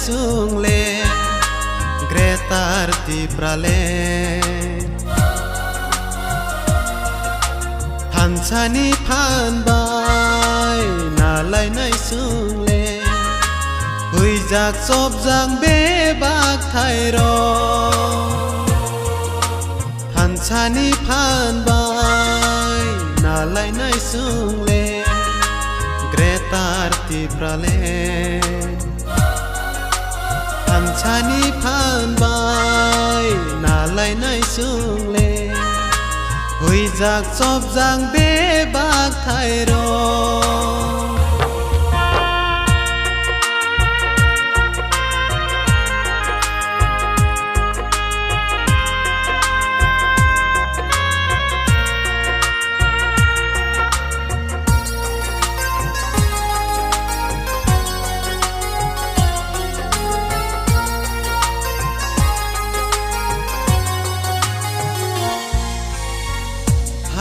sung le Greta arti prale Than chani phan bai na lai nai sung le Hui jak sop jang be bak thai ro Than chani phan bai na lai nai sung le Greta arti prale Than chani phan bai na lai nai sung le Hui jak sop jang be bak thai ro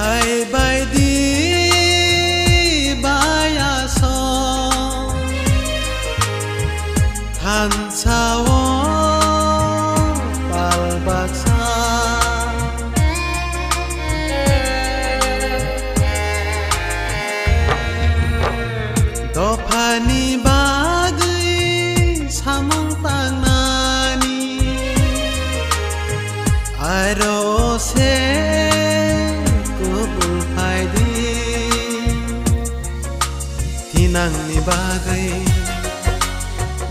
Hai bai di bai a so Than sao bal bak sa Do pani bagui samong tang nani Aro se Nang ni bagai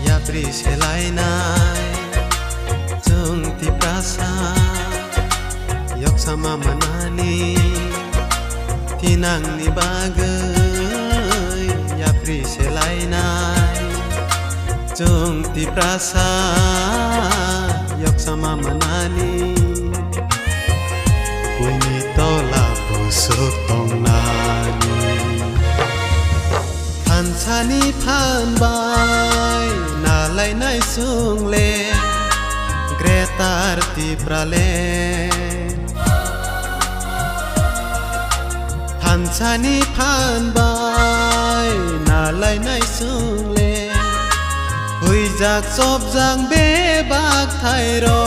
ya pri selai nai Jung ti prasa yok sama manani Tinang ni bagai ya pri selai nai Jung ti prasa yok sama manani Bunyi tola busuk tong nani Than chani phan bai na lai nai sung le Greta arti prale Than chani phan bai na lai nai sung le Hui jak sop jang be bak thai ro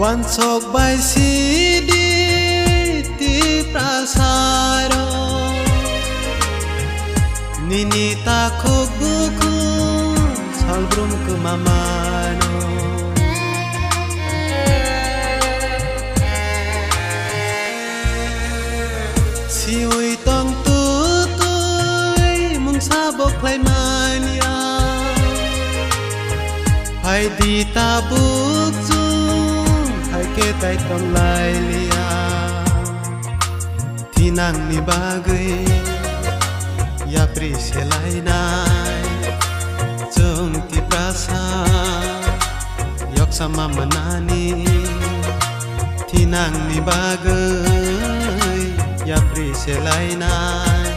Wan sok bai si di ti prasaro Nini ta khok buku salbrum ke mamano Si ui tong tu tui mung sa bok lai mania Hai di ta buk chu Hai ke tai tong lai lia Tinang ni bagai ya pri selai nai Jung ti prasa yok sama manani Tinang ni bagai ya pri selai nai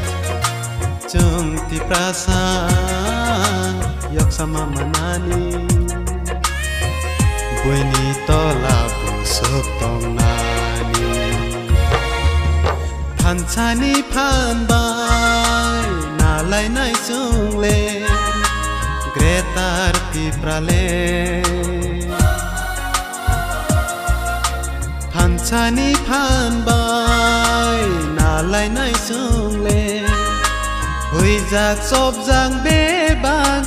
Jung ti prasa yok sama manani Bueni tola busuk tong nani Than chani phan bai na lai nai sung le Greta arti prale Than chani phan bai na lai nai sung le Hui jak sop jang be bak